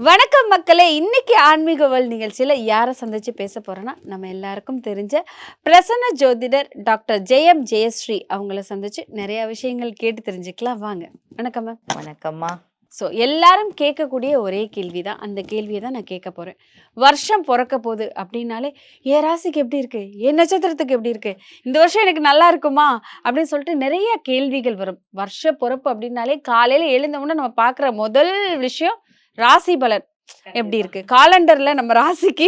வணக்கம் மக்களே. இன்னைக்கு ஆன்மீக வேல் நிகழ்ச்சியில் யாரை சந்திச்சு பேச போறோன்னா, நம்ம எல்லாருக்கும் தெரிஞ்ச பிரசன்ன ஜோதிடர் டாக்டர் ஜெயம் ஜெயஸ்ரீ அவங்கள சந்திச்சு நிறைய விஷயங்கள் கேட்டு தெரிஞ்சுக்கலாம். வாங்க. வணக்கம் மேம். வணக்கம்மா. ஸோ எல்லாரும் கேட்கக்கூடிய ஒரே கேள்வி தான், அந்த கேள்வியை தான் நான் கேட்க போகிறேன். வருஷம் பிறக்க போகுது அப்படின்னாலே, என் ராசிக்கு எப்படி இருக்குது, என் நட்சத்திரத்துக்கு எப்படி இருக்குது, இந்த வருஷம் எனக்கு நல்லா இருக்குமா அப்படின்னு சொல்லிட்டு நிறைய கேள்விகள் வரும். வருஷ பிறப்பு அப்படின்னாலே காலையில் எழுந்தவுடனே நம்ம பார்க்குற முதல் விஷயம் ராசி பலன் எப்படி இருக்கு, காலண்டர்ல நம்ம ராசிக்கு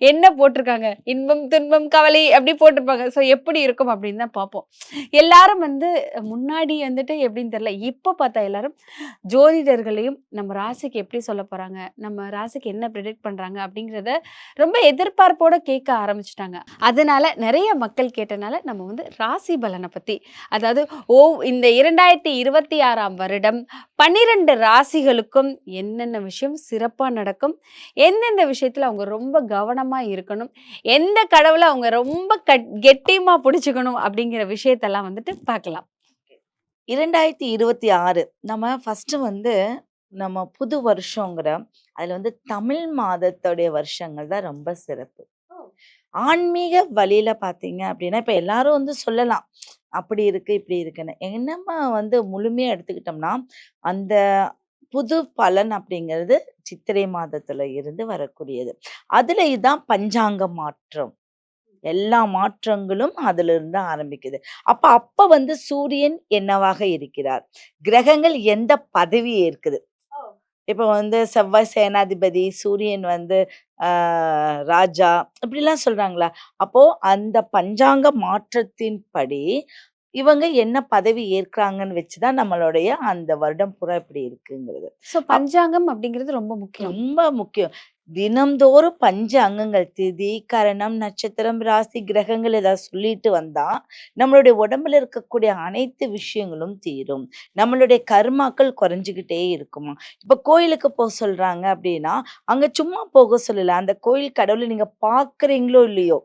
என்ன போட்டிருக்காங்க, இன்பம் துன்பம் கவலை அப்படி போட்டிருப்பாங்க. ஸோ எப்படி இருக்கும் அப்படின்னு தான் பார்ப்போம். எல்லாரும் முன்னாடி எப்படின்னு தெரியல, இப்போ பார்த்தா எல்லாரும் ஜோதிடர்களையும் நம்ம ராசிக்கு எப்படி சொல்ல போறாங்க, நம்ம ராசிக்கு என்ன ப்ரெடிக்ட் பண்றாங்க அப்படிங்கிறத ரொம்ப எதிர்பார்ப்போட கேட்க ஆரம்பிச்சிட்டாங்க. அதனால நிறைய மக்கள் கேட்டனால நம்ம ராசி பலனை பத்தி, அதாவது இந்த 2026ஆம் வருடம் 12 ராசிகளுக்கும் என்னென்ன விஷயம் சிறப்பாக நடக்கும், எந்தெந்த விஷயத்துல அவங்க ரொம்ப கவனமா இருக்கணும், எந்த கடவுளை அவங்க ரொம்ப கெட்டியமா பிடிச்சுக்கணும் அப்படிங்கிற விஷயத்தெல்லாம் பார்க்கலாம். 2026 நம்ம ஃபர்ஸ்ட் நம்ம புது வருஷங்கிற அதுல தமிழ் மாதத்துடைய வருஷங்கள் தான் ரொம்ப சிறப்பு. ஆன்மீக வழியில பாத்தீங்க அப்படின்னா இப்ப எல்லாரும் சொல்லலாம் அப்படி இருக்கு இப்படி இருக்குன்னு. என்னமா முழுமையா எடுத்துக்கிட்டோம்னா அந்த புது பலன் அப்படிங்கிறது சித்திரை மாதத்துல இருந்து வரக்கூடியது. அதுல இதுதான் பஞ்சாங்க மாற்றம். எல்லா மாற்றங்களும் அதுல இருந்து ஆரம்பிக்குது. அப்ப சூரியன் என்னவாக இருக்கிறார், கிரகங்கள் எந்த பதவி ஏற்குது. இப்ப செவ்வாய் சேனாதிபதி, சூரியன் ராஜா இப்படிலாம் சொல்றாங்களா. அப்போ அந்த பஞ்சாங்க மாற்றத்தின்படி இவங்க என்ன பதவி ஏற்கிறாங்கன்னு வச்சுதான் நம்மளுடைய அந்த வருடம் பூரா இப்படி இருக்குங்கிறது. ஸோ பஞ்சாங்கம் அப்படிங்கிறது ரொம்ப முக்கியம். ரொம்ப முக்கியம். தினம்தோறும் பஞ்ச அங்கங்கள், திதி, கரணம், நட்சத்திரம், ராசி, கிரகங்கள் ஏதாவது சொல்லிட்டு வந்தா நம்மளுடைய உடம்புல இருக்கக்கூடிய அனைத்து விஷயங்களும் தீரும். நம்மளுடைய கர்மாக்கள் குறைஞ்சுக்கிட்டே இருக்குமா. இப்ப கோயிலுக்கு போக சொல்றாங்க அப்படின்னா அங்க சும்மா போக சொல்லல. அந்த கோயில் கடவுளை நீங்க பாக்குறீங்களோ இல்லையோ,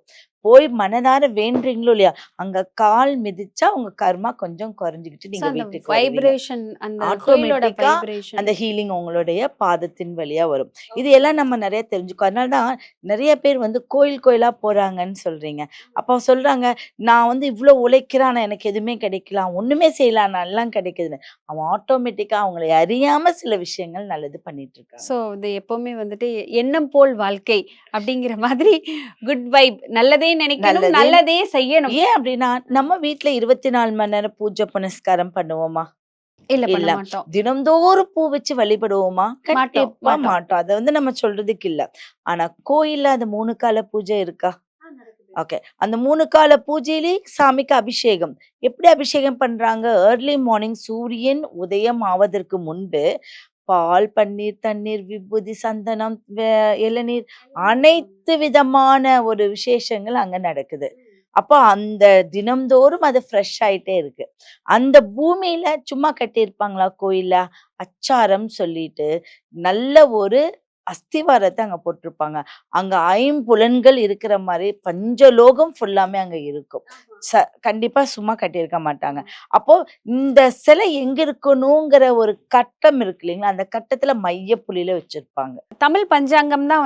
போய் மனதார வேண்டுறீங்களோ இல்லையா, அங்க கால் மிதிச்சா உங்க கர்மா கொஞ்சம் குறைஞ்சுக்கிட்டு நீங்க வீட்டுக்கு வைப்ரேஷன், அந்த ஆட்டோமேட்டிக்கா அந்த ஹீலிங் உங்களுடைய பாதத்தின் வழியா வரும். இது எல்லாம் நம்ம நிறைய தெரிஞ்சுக்கோ. அதனாலதான் நிறைய பேர் கோயில் கோயிலா போறாங்கன்னு சொல்றீங்க. அப்ப சொல்றாங்க, நான் இவ்வளவு உழைக்கிறான், எனக்கு எதுவுமே கிடைக்கலாம், ஒண்ணுமே செய்யலாம், எல்லாம் கிடைக்குதுன்னு. அவன் ஆட்டோமேட்டிக்கா அவங்களை அறியாம சில விஷயங்கள் நல்லது பண்ணிட்டு இருக்காங்க. ஸோ இது எப்பவுமே எண்ணம் போல் வாழ்க்கை அப்படிங்கிற மாதிரி குட் வைப், நல்லதே நினைக்கணும், நல்லதே செய்யணும். ஏன் அப்படின்னா நம்ம வீட்டுல 24 மணி நேரம் பூஜை புனஸ்காரம் பண்ணுவோமா? இல்ல. தினம்தோறும் பூ வச்சு வழிபடுவோமா? கண்டிப்பா மாட்டோம். அத நம்ம சொல்றதுக்கு இல்ல. ஆனா கோயில்ல அந்த 3 கால பூஜை இருக்கா? ஓகே. அந்த 3 கால பூஜையிலே சாமிக்கு அபிஷேகம். எப்படி அபிஷேகம் பண்றாங்க? ஏர்லி மார்னிங் சூரியன் உதயம் ஆவதற்கு முன்பு பால், பன்னீர், தண்ணீர், விபூதி, சந்தனம், இளநீர், அனைத்து விதமான ஒரு விசேஷங்கள் அங்க நடக்குது. அப்போ அந்த தினம்தோறும் அது ஃப்ரெஷ் ஆயிட்டே இருக்கு. அந்த பூமியில சும்மா கட்டியிருப்பாங்களா கோயில்ல? அச்சாரம் சொல்லிட்டு நல்ல ஒரு அஸ்திவாரத்தை அங்க போட்டிருப்பாங்க. அங்க ஐம்புலன்கள் இருக்கிற மாதிரி பஞ்சலோகம் ஃபுல்லாமே அங்க இருக்கும். கண்டிப்பா சும்மா கட்டியிருக்க மாட்டாங்க. அப்போ இந்த சிலை எங்க இருக்கணுங்கிற ஒரு கட்டம் இருக்கு இல்லைங்களா, அந்த கட்டத்துல மைய புள்ளியில வச்சிருப்பாங்க. தமிழ் பஞ்சாங்கம் தான்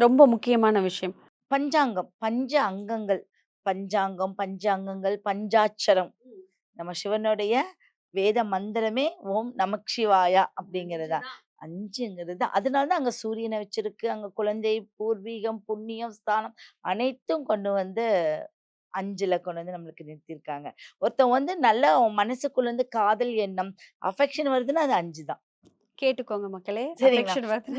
ரொம்ப முக்கியமான விஷயம். பஞ்சாங்கம், பஞ்ச அங்கங்கள், பஞ்சாங்கம், பஞ்சாங்கங்கள், பஞ்சாட்சரம். நம்ம சிவனுடைய வேத மந்திரமே ஓம் நமக் சிவாயா அப்படிங்கிறதா. 5ங்கிறது. அதனாலதான் அங்க சூரியனை வச்சிருக்கு, அங்க குழந்தை, பூர்வீகம், புண்ணியம், ஸ்தானம் அனைத்தும் கொண்டு 5ல கொண்டு நம்மளுக்கு நிறுத்திருக்காங்க. ஒருத்தன் நல்லா மனசுக்குள்ள காதல் எண்ணம், அஃபெக்ஷன் வருதுன்னா அது 5 தான். கேட்டுக்கோங்க மக்களே.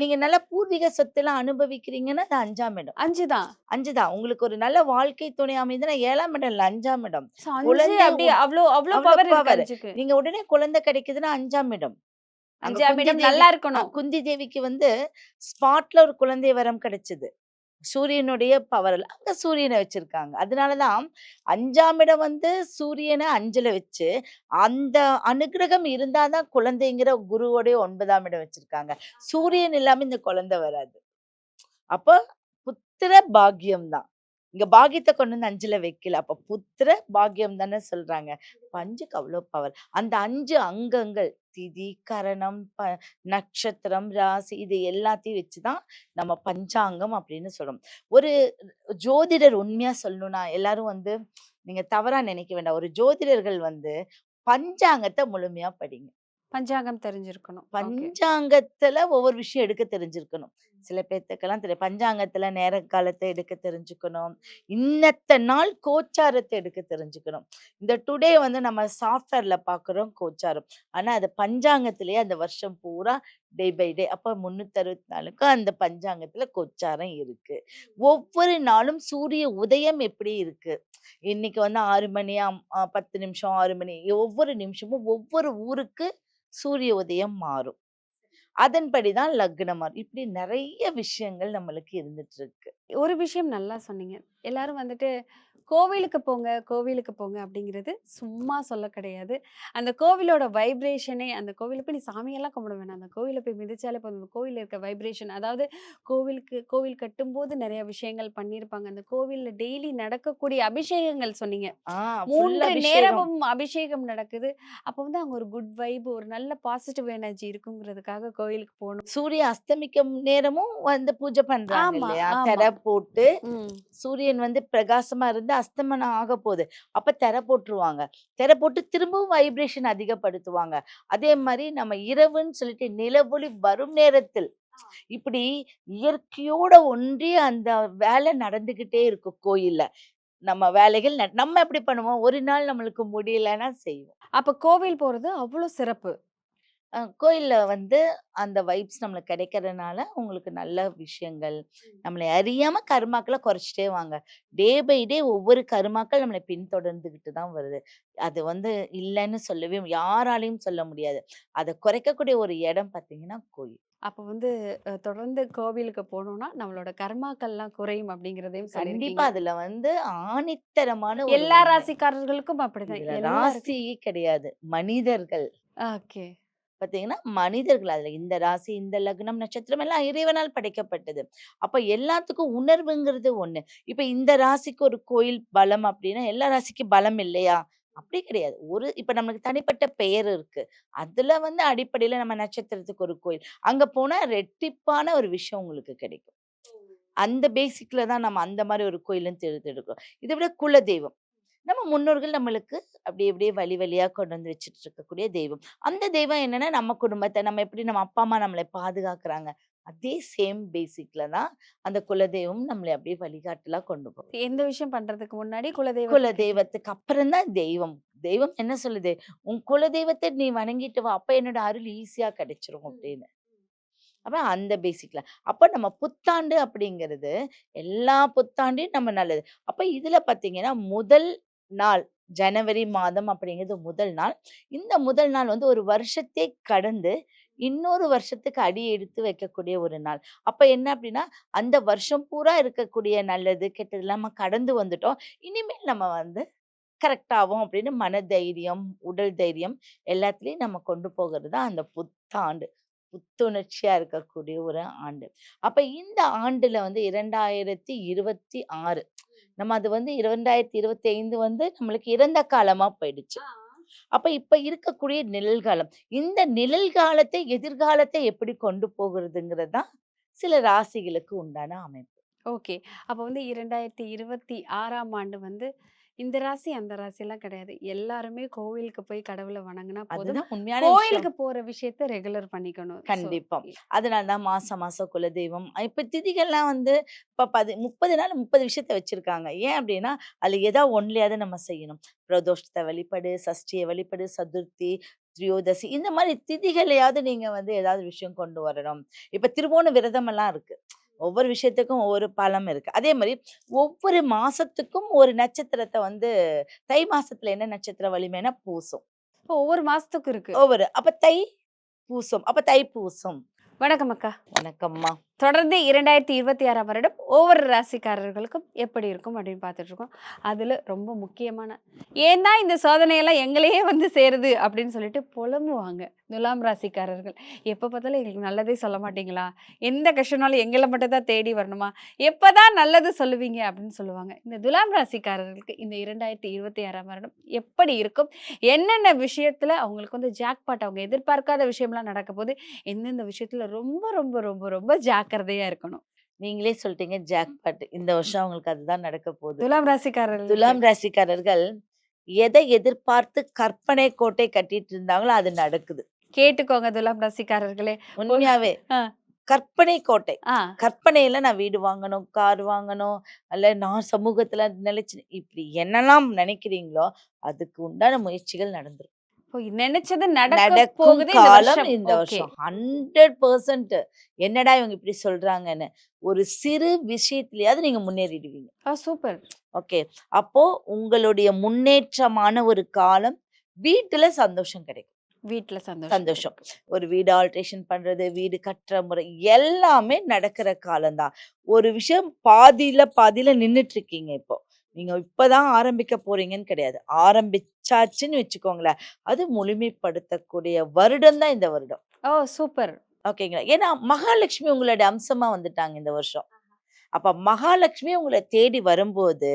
நீங்க நல்ல பூர்வீக சொத்தெல்லாம் அனுபவிக்கிறீங்கன்னா அது 5ஆம் இடம். 5 தான். 5 தான். உங்களுக்கு ஒரு நல்ல வாழ்க்கை துணை அமைதுன்னா 7ஆம் இடம் இல்ல 5ஆம் இடம். நீங்க உடனே குழந்தை கிடைக்குதுன்னா 5ஆம் இடம். 5ஆம் இடம் நல்லா இருக்கணும். குந்தி தேவிக்கு ஸ்பாட்ல ஒரு குழந்தை வரம் கிடைச்சது. சூரியனுடைய பவர்ல அங்க சூரியனை வச்சிருக்காங்க. அதனாலதான் 5ஆம் இடம் சூரியனை 5ல வச்சு அந்த அனுகிரகம் இருந்தாதான் குழந்தைங்கிற குருவோடைய 9ஆம் இடம் வச்சிருக்காங்க. சூரியன் இல்லாம இந்த குழந்தை வராது. அப்ப புத்திர பாக்கியம் தான். இங்க பாக்கியத்தை கொண்டு 5ல வைக்கல. அப்ப புத்திர பாக்கியம் தானே சொல்றாங்க. 5க்கு அவ்வளவு பவர். அந்த 5 அங்கங்கள் திதி, கரணம், நட்சத்திரம், ராசி இது எல்லாத்தையும் வச்சுதான் நம்ம பஞ்சாங்கம் அப்படின்னு சொல்றோம். ஒரு ஜோதிடர் உண்மையா சொல்லணும்னா எல்லாரும் வந்து நீங்க தவறா நினைக்க வேண்டாம். ஒரு ஜோதிடர்கள் வந்து பஞ்சாங்கத்தை முழுமையா படிங்க. பஞ்சாங்கம் தெரிஞ்சிருக்கணும். ஓகே. பஞ்சாங்கத்துல ஒவ்வொரு விஷயம் எடுக்க தெரிஞ்சிருக்கணும். சில பேத்துக்கெல்லாம் தெரியும். பஞ்சாங்கத்துல நேர காலத்தை எடுக்க தெரிஞ்சுக்கணும். இன்னத்த நாள் கோச்சாரத்தை எடுக்க தெரிஞ்சுக்கணும். இந்த டுடே வந்து நம்ம சாஃப்ட்வேர்ல பார்க்குறோம் கோச்சாரம். ஆனா அது பஞ்சாங்கத்திலேயே அந்த வருஷம் பூரா டே பை டே அப்ப 364க்கு அந்த பஞ்சாங்கத்துல கோச்சாரம் இருக்கு. ஒவ்வொரு நாளும் சூரிய உதயம் எப்படி இருக்கு? இன்னைக்கு வந்து 6 மணி 10 நிமிஷம் 6 மணி ஒவ்வொரு நிமிஷமும் ஒவ்வொரு ஊருக்கு சூரிய உதயம் மாறும். அதன்படிதான் லக்னம் மாறும். இப்படி நிறைய விஷயங்கள் நம்மளுக்கு இருந்துட்டு இருக்கு. ஒரு விஷயம் நல்லா சொன்னீங்க. எல்லாரும் வந்துட்டு கோவிலுக்கு போங்க, கோவிலுக்கு போங்க அப்படிங்கிறது சும்மா சொல்ல கிடையாது. அந்த கோவிலோட வைப்ரேஷனே அந்த கோவில்ல போய் நீ சாமியெல்லாம் கும்பிட வேணாம். அந்த கோவில்ல போய் மிதிச்சாலே போதும். அந்த கோவில்ல இருக்க வைப்ரேஷன் அதாவது கோவில் கட்டும்போது நெறைய விஷயங்கள் பண்ணியிருப்பாங்க. அந்த கோவில்ல டெய்லி நடக்கக்கூடிய அபிஷேகங்கள் சொன்னீங்க. ஃபுல் 3 அபிஷேகம். நேரமும் அபிஷேகம் நடக்குது. அப்போ வந்து அங்க ஒரு குட் வைப், ஒரு நல்ல பாசிட்டிவ் எனர்ஜி இருக்குங்கிறதுக்காக கோயிலுக்கு போணும். சூரிய அஸ்தமிக்கும் நேரமும் வந்து பூஜை பண்றாங்க ஆமா, இல்லையா? ஆமா. திரை போட்டு ம். சூரியன் வந்து பிரகாசமா இருந்து அஸ்தமனம் ஆக போகுது. அப்ப திரை போட்டுருவாங்க. திரை போட்டு திரும்பவும் வைப்ரேஷன் அதிகப்படுத்துவாங்க. அதே மாதிரி நம்ம இரவுன்னு சொல்லிட்டு நிலவொளி வரும் நேரத்தில் இப்படி இயற்கையோட ஒன்றி அந்த வேலை நடந்துகிட்டே இருக்கும் கோயில்ல. நம்ம வேலைகள் நம்ம எப்படி பண்ணுவோம்? ஒரு நாள் நம்மளுக்கு முடியலன்னா செய்வோம். அப்ப கோவில் போறது அவ்ளோ சிறப்பு. கோயில்ல வந்து அந்த வைப்ஸ் நம்மளுக்கு கிடைக்கிறதுனால உங்களுக்கு நல்ல விஷயங்கள் நம்மளை அறியாம கர்மாக்களை குறைச்சிட்டே வாங்க. டே பை டே ஒவ்வொரு கர்மாக்கள் நம்மளை பின்தொடர்ந்துகிட்டு தான் வருது. அது வந்து இல்லைன்னு யாராலையும் சொல்ல முடியாது. அதை குறைக்கக்கூடிய ஒரு இடம் பார்த்தீங்கன்னா கோயில். அப்ப வந்து தொடர்ந்து கோவிலுக்கு போனோம்னா, நம்மளோட கர்மாக்கள்லாம் குறையும் அப்படிங்கிறதையும் கண்டிப்பா சொல்லியிருக்கீங்க. அதுல வந்து ஆணித்தரமான ஒரு எல்லா உண்மை. ராசிக்காரர்களுக்கும் அப்படிதான். இதுல எல்லாருக்கும். ராசி கிடையாது, மனிதர்கள். ஓகே. பார்த்தீங்கன்னா, மனிதர்கள் அதுல இந்த ராசி, இந்த லக்னம், நட்சத்திரம் எல்லாம் இறைவனால் படைக்கப்பட்டது. அப்ப எல்லாத்துக்கும் உணர்வுங்கிறது ஒண்ணு. இப்ப இந்த ராசிக்கு ஒரு கோயில் பலம் அப்டின்னா, எல்லா ராசிக்கும் பலம் இல்லையா? அப்படி கிடையாது. இப்ப நம்மளுக்கு தனிப்பட்ட பெயர் இருக்கு. அதுல வந்து அடிப்படையில நம்ம நட்சத்திரத்துக்கு ஒரு கோயில். அங்க போனா ரெட்டிப்பான ஒரு விஷயம் உங்களுக்கு கிடைக்கும். அந்த பேசிக்ல தான் நம்ம அந்த மாரி ஒரு கோயிலும் தேர்ந்தெடுக்கிறோம். இத விட குலதெய்வம். நம்ம முன்னோர்கள் நம்மளுக்கு அப்படியே வழி வழியா கொண்டு வந்து வச்சுட்டு இருக்கக்கூடிய தெய்வம். அந்த தெய்வம் என்னன்னா, நம்ம குடும்பத்த நம்ம எப்படி நம்ம அப்பா, அம்மா நம்மள பாதுகாக்குறாங்க. அதே சேம் பேசிக்ல தான் அந்த குலதெய்வம் நம்மள அப்படியே வழிகாட்டலா கொண்டு போகும். எந்த விஷயம் பண்றதுக்கு முன்னாடி குலதெய்வத்துக்கு குலதெய்வத்துக்கு அப்புறம் தான் தெய்வம். தெய்வம் என்ன சொல்லுது? "உன் குலதெய்வத்த நீ வணங்கிட்டு வா. அப்ப என்னோட அருள் ஈஸியா கிடைச்சிரும்" அப்படின்னு. அப்ப அந்த பேசிக்ல. அப்ப நம்ம புத்தாண்டு அப்படிங்கிறது எல்லா புத்தாண்டையும் நம்ம நல்லது. அப்ப இதுல பார்த்தீங்கன்னா, முதல் நாள் ஜனவரி மாதம் அப்படிங்கிறது முதல் நாள். இந்த முதல் நாள் வந்து ஒரு வருஷத்தை கடந்து இன்னொரு வருஷத்துக்கு அடி எடுத்து வைக்கக்கூடிய ஒரு நாள். அப்ப என்ன அப்படின்னா, அந்த வருஷம் பூரா இருக்கக்கூடிய நல்லது, கெட்டது நம்ம கடந்து வந்துட்டோம். இனிமேல் நம்ம வந்து கரெக்ட் ஆவோம் அப்படின்னு மனதைரியம், உடல் தைரியம் எல்லாத்துலயும் நம்ம கொண்டு போகிறது தான் அந்த புத்தாண்டு. புத்துணர்ச்சியா இருக்கக்கூடிய ஒரு ஆண்டு. அப்ப இந்த ஆண்டுல வந்து 2026 நம்ம அது வந்து 2025 வந்து நம்மளுக்கு இறந்த காலமா போயிடுச்சு. அப்ப இப்ப இருக்கக்கூடிய நிழல்காலம். இந்த நிழல்காலத்தை எதிர்காலத்தை எப்படி கொண்டு போகிறதுங்கிறது தான் சில ராசிகளுக்கு உண்டான அமைப்பு. ஓகே. அப்ப வந்து 2026ஆம் ஆண்டு வந்து இந்த ராசி, அந்த ராசிலாம் கிடையாது. எல்லாருமே கோவிலுக்கு போய் கடவுள வணங்குனா போதும். அதுதான் உண்மையான விஷயம். கோயிலுக்கு போற விஷயத்த ரெகுலர் பண்ணிக்கணும். ஸோ கண்டிப்பா. அதனால தான் மாசம் மாசம் குலதெய்வம். இப்ப திதிகள்லாம் வந்து இப்ப 30 நாள் 30 விஷயத்த வச்சிருக்காங்க. ஏன் அப்டின்னா, அதுல ஏதா ஒண்லயாவது நம்ம செய்யணும். பிரதோஷத்த வழிபடு, சஷ்டிய வழிபடு, சதுர்த்தி, திரியோதசி இந்த மாரி திதிகளையாவது நீங்க வந்து ஏதாவது விஷயம் கொண்டு வரணும். இப்ப திருவோண விரதமெல்லாம் இருக்கு. ஒவ்வொரு விஷயத்துக்கும் ஒவ்வொரு பலம் இருக்கு. அதே மாரி ஒவ்வொரு மாசத்துக்கும் ஒரு நட்சத்திரத்த வந்து தை மாசத்துல என்ன நட்சத்திர வலிமைன்னா பூசம். இப்போ ஒவ்வொரு மாசத்துக்கும் இருக்கு. அப்ப பூசம். அப்ப தைப்பூசம். வணக்கம் அக்கா. வணக்கம்மா. தொடர்ந்து 2026ஆம் வருடம் ஒவ்வொரு ராசிக்காரர்களுக்கும் எப்படி இருக்கும் அப்படின்னு பார்த்துட்டு இருக்கோம். அதில் ரொம்ப முக்கியமான ஏன் தான் இந்த சோதனையெல்லாம் எங்களையே வந்து சேருது அப்படின்னு சொல்லிட்டு புலம்புவாங்க துலாம் ராசிக்காரர்கள். எப்போ பார்த்தாலும் எங்களுக்கு நல்லதே சொல்ல மாட்டீங்களா, எந்த கஷ்டம்னாலும் எங்களை மட்டும் தான் தேடி வரணுமா, எப்போ தான் நல்லது சொல்லுவீங்க அப்படின்னு சொல்லுவாங்க. இந்த துலாம் ராசிக்காரர்களுக்கு இந்த 2026ஆம் வருடம் எப்படி இருக்கும், என்னென்ன விஷயத்தில் அவங்களுக்கு வந்து ஜாக்பாட், அவங்க எதிர்பார்க்காத விஷயம்லாம் நடக்க போது, எந்தெந்த விஷயத்தில் ரொம்ப ரொம்ப ரொம்ப ரொம்ப ஜாக்கிரதையா இருக்கணும். நீங்களே சொல்லிட்டீங்க ஜாக்பாட். இந்த வருஷம் அவங்களுக்கு அதுதான் நடக்க போகுது. துலாம் ராசிக்காரர்களுக்கு துலாம் ராசிக்காரர்கள் எதை எதிர்பார்த்து கற்பனை கோட்டை கட்டிட்டு இருந்தாங்களோ அது நடக்குது. கேட்டுக்கோங்க துலாம் ராசிக்காரர்களே. உண்மையாவே ஆ, கற்பனை கோட்டை. ஆ, கற்பனையில நான் வீடு வாங்கணும், கார் வாங்கணும், அல்ல நான் சமூகத்துல நிலைச்சு இப்படி என்னெல்லாம் நினைக்கிறீங்களோ அதுக்கு உண்டான முயற்சிகள் நடந்துரும். இப்போ நினைச்சது நடக்க நடக்கும் போகுது இந்த காலம் வருஷம். இந்த ஓகே. வருஷம் 100%. என்னடா இவங்க இப்படி சொல்றாங்கன்னு ஒரு சிறு விஷயத்திலயாவது நீங்க முன்னேறிடுவீங்க. சூப்பர். ஓகே. அப்போ உங்களுடைய முன்னேற்றமான ஒரு காலம். வீட்டுல சந்தோஷம் கிடைக்கும். வீட்டுல சந்தோஷம். சந்தோஷம். ஒரு வீடு ஆல்ட்ரேஷன் பண்றது, வீடு கட்டுற முறை எல்லாமே நடக்கிற காலம்தான். ஒரு விஷயம் பாதியில நின்னுட்டு இருக்கீங்க இப்போ. நீங்க இப்பதான் ஆரம்பிக்க போறீங்கன்னு கிடையாது. ஆரம்பிச்சாச்சுன்னு வச்சுக்கோங்களேன். அது முழுமைப்படுத்தக்கூடிய வருடம் தான் இந்த வருடம். சூப்பர். ஓகேங்களா? ஏன்னா மகாலட்சுமி உங்களுடைய அம்சமா வந்துட்டாங்க இந்த வருஷம். அப்ப மகாலட்சுமி உங்கள தேடி வரும்போது,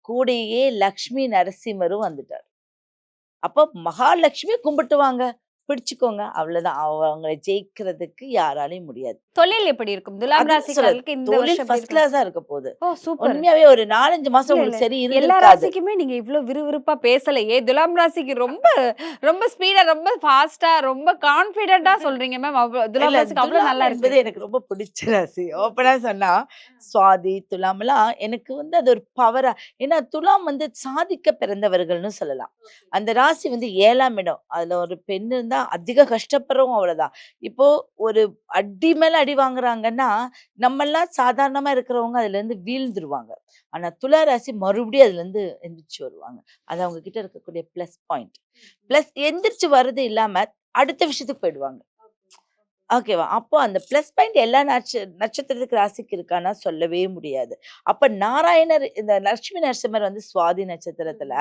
கூடயே லக்ஷ்மி நரசிம்மரும் வந்துட்டார். அப்ப மகாலட்சுமி கும்பிட்டு வாங்க. பிடிச்சுக்கோங்க. அவ்வளவுதான். அவங்கள ஜெயிக்கிறதுக்கு யாராலயும் முடியாது. தொழில் எப்படி இருக்கும் துலாம் அதான் சொல்றேன். ராசிக்காரர்களுக்கு இந்த தொழில் வருஷம் எப்படி ஃபர்ஸ்ட் இருக்கும்? கிளாஸா இருக்க போகுது. சூப்பர். உண்மையாவே ஒரு 4, 5 மாசம் இல்ல, உங்களுக்கு இல்ல. சரி எல்லா இருந்திருக்காது. ராசிக்குமே நீங்க இவ்ளோ விறுவிறுப்பா பேசலையே. துலாம் ராசிக்கு ரொம்ப ரொம்ப ஸ்பீடா, ரொம்ப ஃபாஸ்டா, ரொம்ப கான்ஃபிடென்ட்டா சொல்றீங்க மேம். துலாம் இல்ல ராசிக்கு அவ்வளவு துலாம் நல்லா இருக்கு. என்பது எனக்கு ரொம்ப பிடிச்ச ராசி. ஓப்பனா சொன்னா சுவாதி, துலாம்லாம் எனக்கு வந்து அது ஒரு பவரா. ஏன்னா துலாம் வந்து சாதிக்க பிறந்தவர்கள்னு சொல்லலாம். அந்த ராசி வந்து 7ஆம் இடம். அதுல ஒரு பெண் இருந்தா அதிக கஷ்டப்படுறவங்க அவ்வளவுதான். இப்போ ஒரு அடி மேல அடி வாங்குறாங்கன்னா, நம்மெல்லாம் சாதாரணமா இருக்கிறவங்க அதுல இருந்து வீழ்ந்துருவாங்க. ஆனா துலா ராசி மறுபடியும் அதுல இருந்து எந்திரிச்சு வருவாங்க. அது அவங்க கிட்ட இருக்கக்கூடிய பிளஸ் பாயிண்ட். பிளஸ் எந்திரிச்சு வர்றது இல்லாம அடுத்த விஷயத்துக்கு போயிடுவாங்க. ஓகேவா? அப்போ அந்த பிளஸ் பாயிண்ட் எல்லா நட்சத்திரத்துக்கு ராசிக்கு இருக்கான்னா சொல்லவே முடியாது. அப்ப நாராயணர் இந்த லட்சுமி நரசிம்மர் வந்து சுவாதி நட்சத்திரத்துல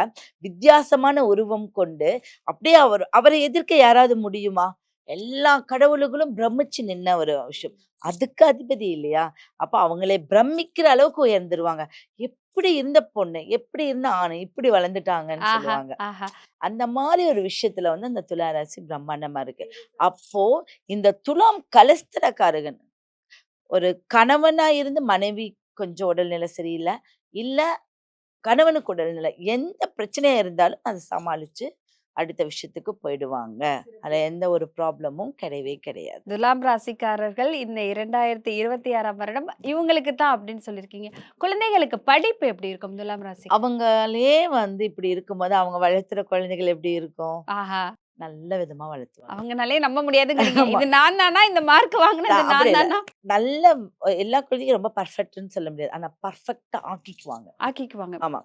வித்தியாசமான உருவம் கொண்டு அப்படியே அவரை எதிர்க்க யாராவது முடியுமா? எல்லா கடவுளுகளும் பிரமிச்சு நின்ன ஒரு விஷயம். அதுக்கு அதிபதி இல்லையா? அப்ப அவங்களே பிரமிக்கிற அளவுக்கு உயர்ந்துருவாங்க. எப்படி இருந்த பொண்ணு, எப்படி இருந்த ஆணு, இப்படி வளர்ந்துட்டாங்கன்னு ஆஹா, சொல்லுவாங்க. ஆஹா. அந்த மாதிரி ஒரு விஷயத்துல வந்து அந்த துலா ராசி பிரம்மாண்டமா இருக்கு. அப்போ இந்த துலாம் கலஸ்திரக்காரகன். ஒரு கணவனா இருந்து மனைவி கொஞ்சம் உடல்நிலை சரியில்ல. இல்ல கணவனுக்கு உடல்நிலை. எந்த பிரச்சனையா இருந்தாலும் அத சமாளிச்சு அடுத்த விஷயத்துக்கு போயிடுவாங்க. அதுல எந்த ஒரு ப்ராப்ளமும் கிடையவே கிடையாது. துலாம் ராசிக்காரர்கள் இந்த 2026ஆம் வருடம் இவங்களுக்கு தான் அப்படின்னு சொல்லியிருக்கீங்க. குழந்தைகளுக்கு படிப்பு எப்படி இருக்கும் துலாம் ராசி? அவங்களே வந்து இப்படி இருக்கும்போது அவங்க வளர்த்துற குழந்தைகள் எப்படி இருக்கும்? ஆஹா. நல்ல விதமா வளர்த்துவாங்க. அவங்கனாலே நம்ப முடியாதுங்கிறீங்க. ஆமா. இது நான் தானா, இந்த மார்க் வாங்குனது அப்படி நான் இல்ல. தானா? நல்ல எல்லா குழந்தையும் ரொம்ப பெர்ஃபெக்ட்ன்னு சொல்ல முடியாது. ஆனா பெர்ஃபெக்ட்டா ஆக்கிக்குவாங்க. ஆக்கிக்குவாங்க. ஆமா.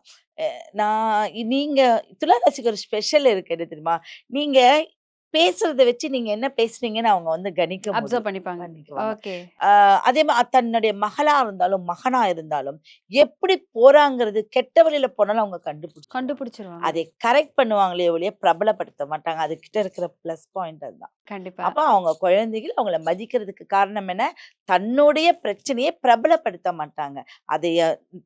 நீங்க துலா ராசிக்கு ஒரு ஸ்பெஷல் இருக்கு என்ன தெரியுமா? நீங்க பேசுறத வச்சு நீங்க என்ன பேசுறீங்கன்னு அவங்க வந்து கணிக்க அப்சர்வ் முடியும். பண்ணிப்பாங்க. பண்ணிக்குவாங்க. ஓகே. அதே தன்னுடைய மகளா இருந்தாலும், மகனா இருந்தாலும் எப்படி போறாங்கிறது கெட்ட வழியில போனாலும் அவங்க கண்டுபிடிச்சிருவாங்க. கண்டுபிடிச்சிருவாங்க. அதை கரெக்ட் பண்ணுவாங்களே ஒழிய பிரபலப்படுத்த மாட்டாங்க. அது கிட்ட இருக்கிற பிளஸ் பாயிண்ட் அதுதான். கண்டிப்பா. அப்ப அவங்க குழந்தைகள் அவங்கள மதிக்கிறதுக்கு காரணம் என்ன? தன்னுடைய பிரச்சனைய பிரபலப்படுத்த மாட்டாங்க. அதைய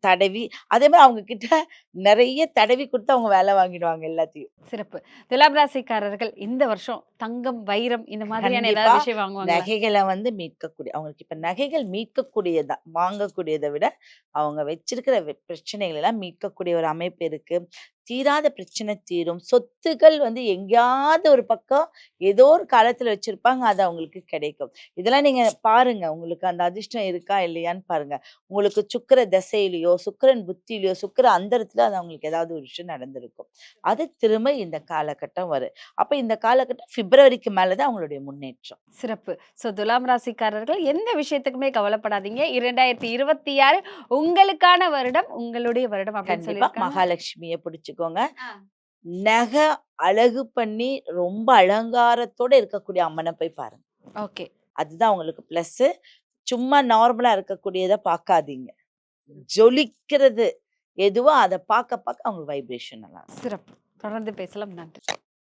தடவி அதே மாரி அவங்க கிட்ட நெறைய தடவி குடுத்து அவங்க வேலை வாங்கிடுவாங்க எல்லாத்தையும். சிறப்பு. துலாம் ராசிக்காரர்கள் இந்த வருஷம் தங்கம், வைரம் இந்த மாதிரியான கண்டிப்பா ஏதாவது விஷயம் வாங்குவாங்களா? நகைகள வந்து மீட்கக்கூடிய அவங்களுக்கு இப்ப நகைகள் மீட்கக்கூடியதா வாங்கக்கூடியத விட, அவங்க வச்சிருக்கிற பிரச்சனைகள் எல்லாம் மீட்கக்கூடிய ஒரு அமைப்பு இருக்கு. தீராத பிரச்சனை தீரும். சொத்துக்கள் வந்து எங்கேயாவது ஒரு பக்கம் ஏதோ ஒரு காலத்துல வச்சிருப்பாங்க. அது அவங்களுக்கு கிடைக்கும். இதெல்லாம் நீங்க பாருங்க. உங்களுக்கு அந்த அதிர்ஷ்டம் இருக்கா இல்லையான்னு பாருங்க. உங்களுக்கு சுக்கிர திசையிலயோ, சுக்கிரன் புத்தியிலயோ, சுக்கிர அந்தரத்துல அது அவங்களுக்கு ஏதாவது ஒரு விஷயம் நடந்திருக்கும். அது திரும்ப இந்த காலகட்டம் வரும். அப்ப இந்த காலகட்டம் பிப்ரவரிக்கு மேல தான் அவங்களுடைய முன்னேற்றம். சிறப்பு. துலாம் ராசிக்காரர்கள் எந்த விஷயத்துக்குமே கவலைப்படாதீங்க. 2026 உங்களுக்கான வருடம், உங்களுடைய வருடம் அப்படின்னு கண்டிப்பா சொல்லியிருக்காங்க. மகாலட்சுமிய பிடிச்சுக்கோங்க. ஆ. நகை அழகு பண்ணி ரொம்ப அலங்காரத்தோட இருக்கக்கூடிய அம்மன போய் பாருங்க. ஓகே. அதுதான் உங்களுக்கு ப்ளஸ். சும்மா நார்மலா இருக்கக்கூடியதை பார்க்காதீங்க. ஜொலிக்கிறது எதுவோ அதை பார்க்க பார்க்க அவங்களுக்கு வைப்ரேஷன் நல்லா இருக்கும். சிறப்பு. தொடர்ந்து பேசலாம். நன்றி.